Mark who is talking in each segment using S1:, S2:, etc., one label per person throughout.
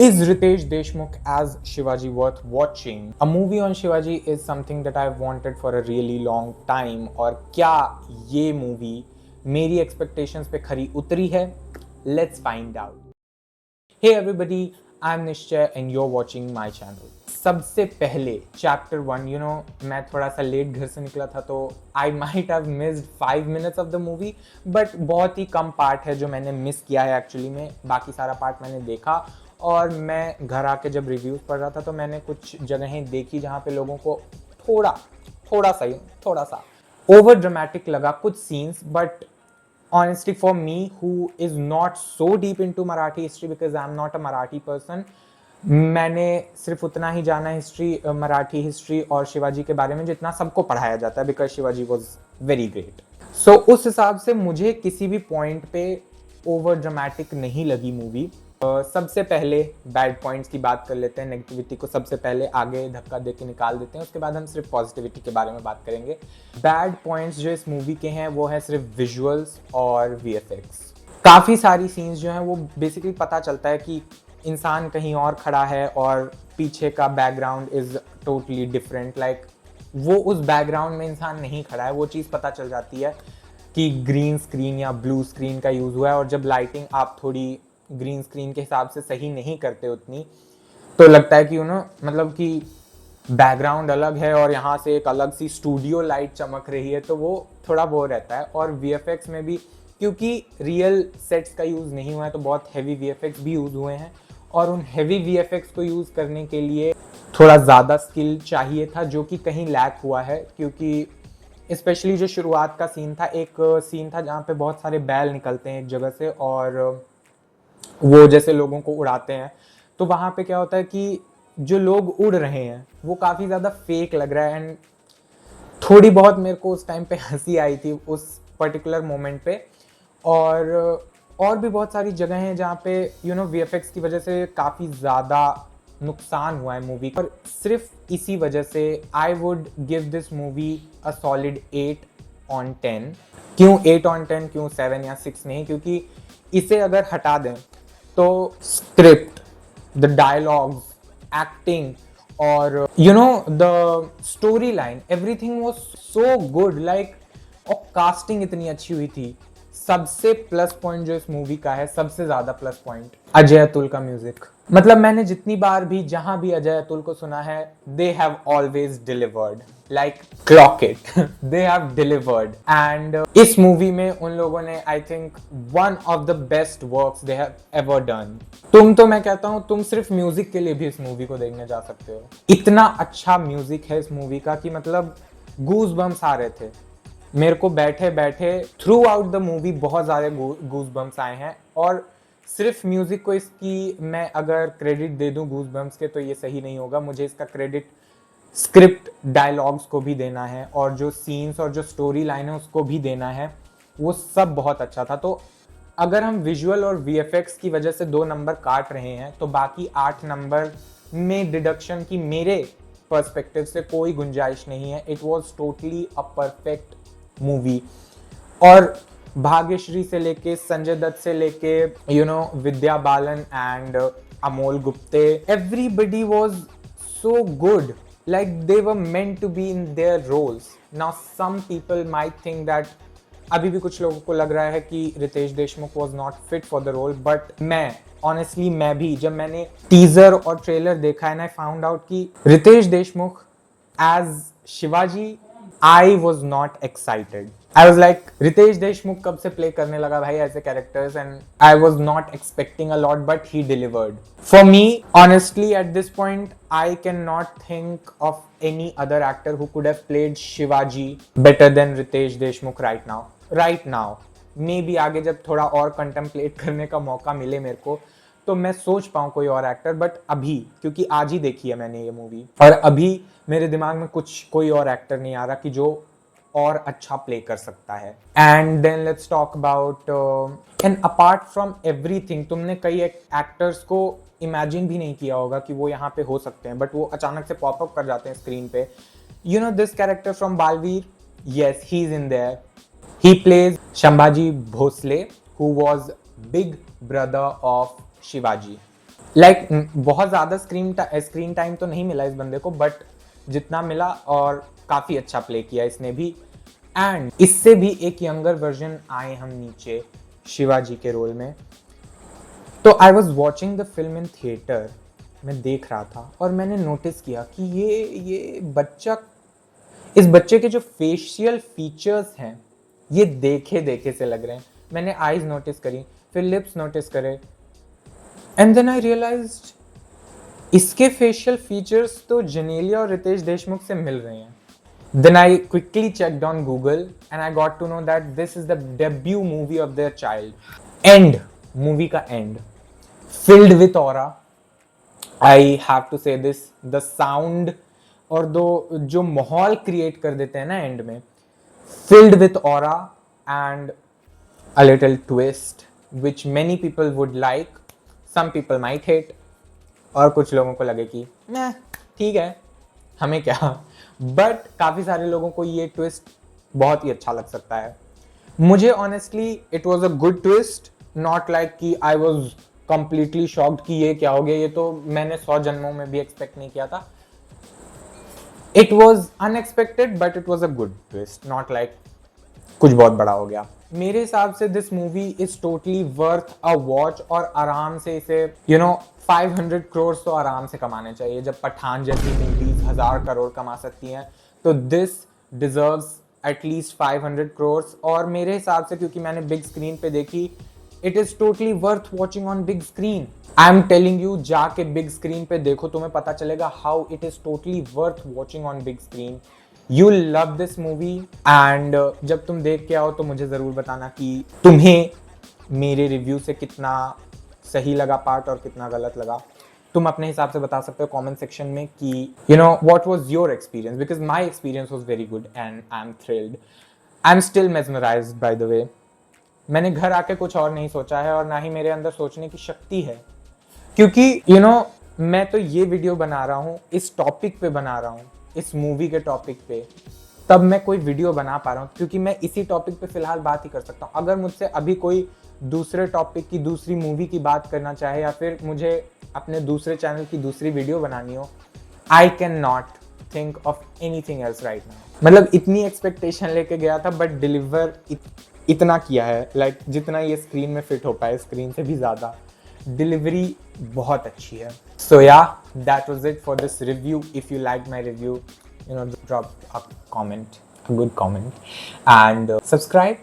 S1: Is Ritesh Deshmukh as Shivaji worth watching? A movie on Shivaji is something that I've wanted for a really long time. और क्या ये movie मेरी expectations पे खरी उतरी है? Let's find out. Hey everybody, I'm Nishchay and you're watching my channel. सबसे पहले चैप्टर 1, मैं थोड़ा सा लेट घर से निकला था तो I might have missed 5 minutes of the movie, but बहुत ही कम पार्ट है जो मैंने मिस किया है एक्चुअली में। बाकी सारा पार्ट मैंने देखा और मैं घर आके जब रिव्यूज़ पढ़ रहा था तो मैंने कुछ जगहें देखी जहाँ पे लोगों को थोड़ा सा ओवर ड्रामेटिक लगा कुछ scenes. But honestly for me who is not so deep into Marathi history, because I'm not a Marathi person, मैंने सिर्फ उतना ही जाना हिस्ट्री, मराठी हिस्ट्री और शिवाजी के बारे में जितना सबको पढ़ाया जाता है, because Shivaji was very great. So उस हिसाब से मुझे किसी भी पॉइंट पे ओवर ड्रामेटिक नहीं लगी मूवी। सबसे पहले बैड पॉइंट्स की बात कर लेते हैं, नेगेटिविटी को सबसे पहले आगे धक्का दे के निकाल देते हैं, उसके बाद हम सिर्फ पॉजिटिविटी के बारे में बात करेंगे। बैड पॉइंट्स जो इस मूवी के हैं वो है सिर्फ विजुअल्स और वीएफएक्स। काफ़ी सारी सीन्स जो हैं वो बेसिकली पता चलता है कि इंसान कहीं और खड़ा है और पीछे का background is totally different, like वो उस बैकग्राउंड में इंसान नहीं खड़ा है, वो चीज़ पता चल जाती है कि ग्रीन स्क्रीन या ब्लू स्क्रीन का यूज़ हुआ है। और जब लाइटिंग आप थोड़ी ग्रीन स्क्रीन के हिसाब से सही नहीं करते उतनी, तो लगता है कि मतलब कि बैकग्राउंड अलग है और यहाँ से एक अलग सी स्टूडियो लाइट चमक रही है, तो वो थोड़ा वो रहता है। और वीएफएक्स में भी क्योंकि रियल सेट्स का यूज़ नहीं हुआ है तो बहुत हैवी वीएफएक्स भी यूज़ हुए हैं, और उन हैवी वीएफएक्स को यूज़ करने के लिए थोड़ा ज़्यादा स्किल चाहिए था, जो कि कहीं लैक हुआ है। क्योंकि स्पेशली जो शुरुआत का सीन था, एक सीन था जहाँ पे बहुत सारे बैल निकलते हैं एक जगह से और वो जैसे लोगों को उड़ाते हैं, तो वहाँ पे क्या होता है कि जो लोग उड़ रहे हैं वो काफ़ी ज़्यादा फेक लग रहा है। एंड थोड़ी बहुत मेरे को उस टाइम पे हंसी आई थी उस पर्टिकुलर मोमेंट पे। और भी बहुत सारी जगह हैं जहाँ पे वीएफएक्स की वजह से काफ़ी ज़्यादा नुकसान हुआ है मूवी पर। सिर्फ इसी वजह से I would give this movie a solid 8/10। क्यों 8/10, क्यों 7 या 6 नहीं? क्योंकि इसे अगर हटा दें तो स्क्रिप्ट, द डायलॉग्स, एक्टिंग और the story line, everything was so good, like. और कास्टिंग इतनी अच्छी हुई थी। सबसे प्लस पॉइंट जो इस मूवी का है, सबसे ज्यादा प्लस पॉइंट, अजय अतुल का म्यूजिक। मतलब मैंने जितनी बार भी जहां भी अजय अतुल को सुना है, they have always delivered, like clock it. They have delivered. And इस मूवी में उन लोगों ने I think one of the best works they have ever done. मैं कहता हूं तुम सिर्फ म्यूजिक के लिए भी इस मूवी को देखने जा सकते हो। इतना अच्छा म्यूजिक है इस मूवी का कि मतलब गूज बम्स आ रहे थे मेरे को बैठे बैठे। थ्रू आउट द मूवी बहुत ज़्यादा गूज बम्स आए हैं। और सिर्फ म्यूज़िक को इसकी मैं अगर क्रेडिट दे दूं गूज बम्स के, तो ये सही नहीं होगा। मुझे इसका क्रेडिट स्क्रिप्ट, डायलॉग्स को भी देना है, और जो सीन्स और जो स्टोरी लाइन है उसको भी देना है। वो सब बहुत अच्छा था। तो अगर हम विजुअल और वीएफएक्स की वजह से 2 नंबर काट रहे हैं, तो बाकी 8 नंबर में डिडक्शन की मेरे पर्सपेक्टिव से कोई गुंजाइश नहीं है। It was totally a perfect movie. और भाग्यश्री से लेके, संजय दत्त से लेके, Vidya Balan and Amol Gupte, everybody was so good, like they were meant to be in their roles. Now some people might think that अभी भी कुछ लोगों को लग रहा है कि Ritesh Deshmukh was not fit for the role, but मैं भी जब मैंने टीजर और ट्रेलर देखा है, I found out कि Ritesh Deshmukh as Shivaji, I was not excited. I was like, Ritesh Deshmukh कब से प्ले करने लगा भाई ऐसे characters? And I was not expecting a lot, but he delivered. For me, honestly, at this point, I cannot think of any other actor who could have played Shivaji better than Ritesh Deshmukh right now. Right now. Maybe आगे जब थोड़ा और contemplate करने का मौका मिले मेरे को, तो मैं सोच पाऊँ कोई और एक्टर। बट अभी क्योंकि आज ही देखी है मैंने ये मूवी, और अभी मेरे दिमाग में कोई और एक्टर नहीं आ रहा कि जो और अच्छा प्ले कर सकता है। And then let's talk about and apart from everything, तुमने कई एक्टर्स को इमेजिन भी नहीं किया होगा कि वो यहाँ पे हो सकते हैं, बट वो अचानक से पॉपअप कर जाते हैं स्क्रीन पे। This character from Baalveer, yes, he's in there. He plays Shambhaji Bhosle, who was big brother of Shivaji. Like बहुत ज़्यादा स्क्रीन टाइम तो नहीं मिला इस बंदे को, बट जितना मिला और काफ़ी अच्छा प्ले किया इसने भी। एंड इससे भी एक यंगर वर्जन आए हम नीचे शिवाजी के रोल में। तो I was watching the film in theatre, मैं देख रहा था और मैंने नोटिस किया कि ये बच्चा, इस बच्चे के जो फेशियल फीचर्स हैं ये देखे देखे से लग रहे हैं। मैंने आईज नोटिस करी, फिर लिप्स नोटिस करे, एंड देन आई रियलाइज्ड इसके फेशियल फीचर्स तो जेनेलिया और रितेश देशमुख से मिल रहे हैं। Then I quickly checked on Google and I got to know that this is the debut movie of their child. End, movie का end, filled with aura. I have to say this, the sound और दो जो माहौल create कर देते हैं ना and में, filled with aura and a little twist which many people would like, some people might hate, और कुछ लोगों को लगे कि मैं ठीक है हमें क्या, बट काफ़ी सारे लोगों को ये ट्विस्ट बहुत ही अच्छा लग सकता है। मुझे honestly it was a good twist, not like कि आई वॉज कंप्लीटली शॉक्ड कि ये क्या हो गया, ये तो मैंने 100 जन्मों में भी एक्सपेक्ट नहीं किया था। It was unexpected but it was a good twist, not like कुछ बहुत बड़ा हो गया। मेरे हिसाब से this movie is totally worth a watch, और आराम से इसे 500 करोड़ तो आराम से कमाने चाहिए। जब पठान जैसी मूवीज 1000 करोड़ कमा सकती हैं तो दिस डिजर्व्स एटलीस्ट 500 करोड़। और मेरे हिसाब से क्योंकि मैंने बिग स्क्रीन पे देखी, it is totally worth watching on big screen. I am telling you, जाके बिग स्क्रीन पे देखो, तुम्हें पता चलेगा how it is totally worth watching on big screen. You love this movie and जब तुम देख के आओ तो मुझे ज़रूर बताना कि तुम्हें मेरे रिव्यू से कितना सही लगा पार्ट और कितना गलत लगा। तुम अपने हिसाब से बता सकते हो कमेंट सेक्शन में कि what was your experience, because my experience was very good and I am thrilled. I am still mesmerised by the way. मैंने घर आके कुछ और नहीं सोचा है और ना ही मेरे अंदर सोचने की शक्ति है, क्योंकि मैं तो ये वीडियो बना रहा हूँ, इस टॉपिक पे बना रहा हूँ, इस मूवी के टॉपिक पे, तब मैं कोई वीडियो बना पा रहा हूँ क्योंकि मैं इसी टॉपिक पे फिलहाल बात ही कर सकता हूँ। अगर मुझसे अभी कोई दूसरे टॉपिक की दूसरी मूवी की बात करना चाहे या फिर मुझे अपने दूसरे चैनल की दूसरी वीडियो बनानी हो, I can not think of anything else right now. मतलब इतनी एक्सपेक्टेशन लेके गया था बट डिलीवर इतना किया है, लाइक जितना ये स्क्रीन में फिट हो पाए, स्क्रीन से भी ज़्यादा डिलीवरी बहुत अच्छी है। सो या that was it for this review. If you like my review, drop a comment, a good comment, and subscribe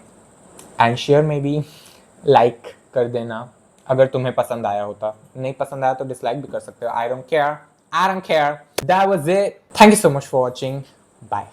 S1: and share maybe, like कर देना अगर तुम्हें पसंद आया होता। नहीं पसंद आया तो डिसलाइक भी कर सकते हो। I don't care, I don't care. That was it. Thank you so much for watching. Bye.